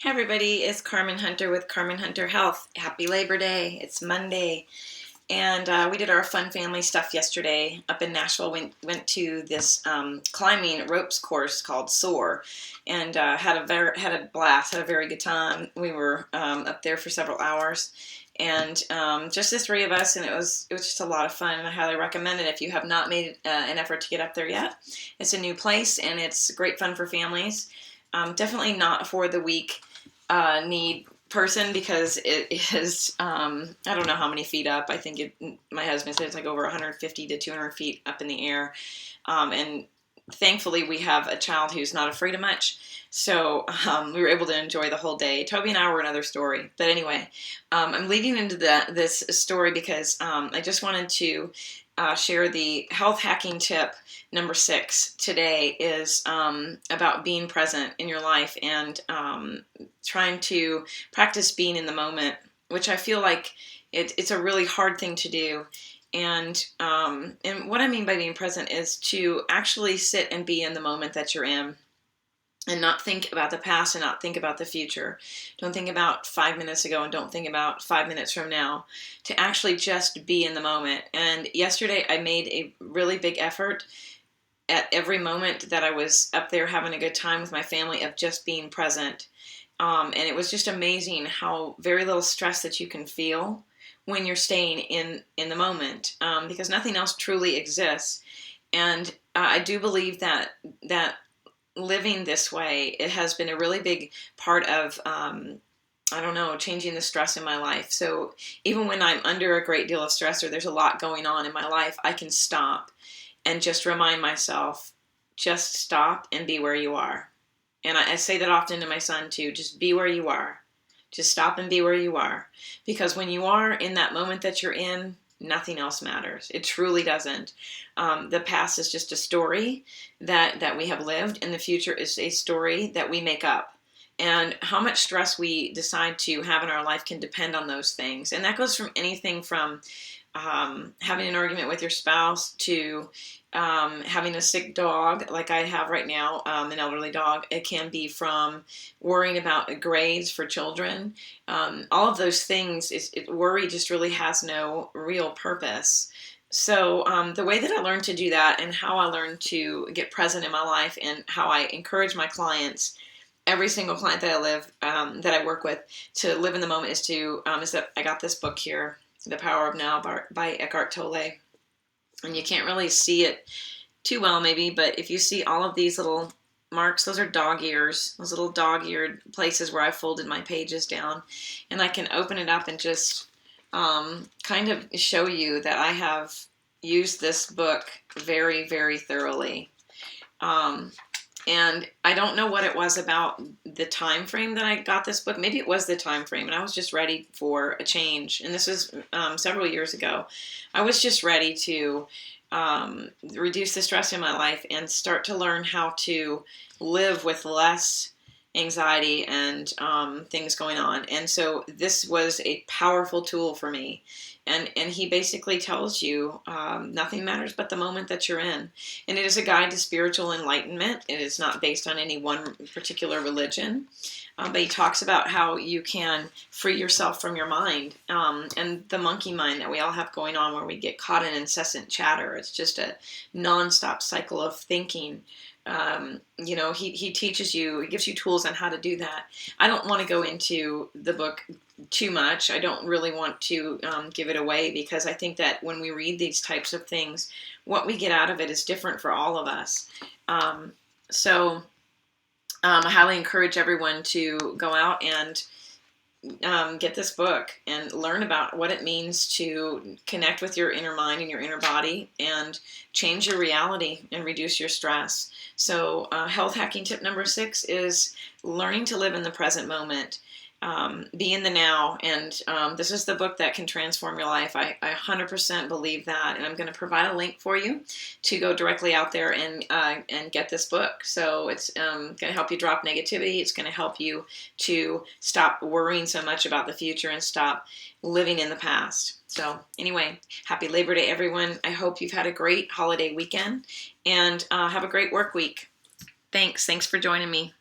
Hey everybody, it's Carmen Hunter with Carmen Hunter Health. Happy Labor Day. It's Monday. And we did our fun family stuff yesterday up in Nashville. Went to this climbing ropes course called SOAR, and had a blast. Had a very good time. We were up there for several hours, and just the three of us, and it was just a lot of fun. And I highly recommend it if you have not made an effort to get up there yet. It's a new place, and it's great fun for families. Definitely not for the weak need person, because it is I don't know how many feet up. I think my husband said it's like over 150 to 200 feet up in the air, and thankfully we have a child who's not afraid of much, so we were able to enjoy the whole day. Toby and I were another story, but anyway, I'm leading into this story because I just wanted to share the health hacking tip number 6 today. Is about being present in your life and trying to practice being in the moment, which I feel like it's a really hard thing to do. And what I mean by being present is to actually sit and be in the moment that you're in, and not think about the past and not think about the future. Don't think about 5 minutes ago and don't think about 5 minutes from now. To actually just be in the moment. And yesterday I made a really big effort at every moment that I was up there having a good time with my family of just being present. And it was just amazing how very little stress that you can feel when you're staying in the moment, because nothing else truly exists. And I do believe that living this way, it has been a really big part of I don't know, changing the stress in my life. So even when I'm under a great deal of stress or there's a lot going on in my life, I can stop and just remind myself, just stop and be where you are. And I say that often to my son too, just be where you are. Just stop and be where you are. Because when you are in that moment that you're in, nothing else matters. It truly doesn't. The past is just a story that we have lived, and the future is a story that we make up. And how much stress we decide to have in our life can depend on those things. And that goes from anything from having an argument with your spouse to having a sick dog like I have right now, an elderly dog. It can be from worrying about grades for children. All of those things, worry just really has no real purpose. So the way that I learned to do that, and how I learned to get present in my life, and how I encourage my clients, every single client that I work with, to live in the moment, is that I got this book here, The Power of Now by Eckhart Tolle. And you can't really see it too well maybe, but if you see all of these little marks, those are dog ears, those little dog-eared places where I folded my pages down. And I can open it up and just kind of show you that I have used this book very, very thoroughly. And I don't know what it was about the time frame that I got this book. Maybe it was the time frame, and I was just ready for a change. And this was several years ago. I was just ready to reduce the stress in my life and start to learn how to live with less anxiety and things going on. And so this was a powerful tool for me. And he basically tells you nothing matters but the moment that you're in. And it is a guide to spiritual enlightenment. It is not based on any one particular religion. But he talks about how you can free yourself from your mind and the monkey mind that we all have going on, where we get caught in incessant chatter. It's just a nonstop cycle of thinking. He teaches you, he gives you tools on how to do that. I don't want to go into the book too much. I don't really want to give it away, because I think that when we read these types of things, what we get out of it is different for all of us. I highly encourage everyone to go out and get this book and learn about what it means to connect with your inner mind and your inner body and change your reality and reduce your stress. So health hacking tip number 6 is learning to live in the present moment. Be in the now, and this is the book that can transform your life. I 100% believe that, and I'm going to provide a link for you to go directly out there and get this book. So it's going to help you drop negativity. It's going to help you to stop worrying so much about the future and stop living in the past. So anyway, happy Labor Day, everyone. I hope you've had a great holiday weekend, and have a great work week. Thanks for joining me.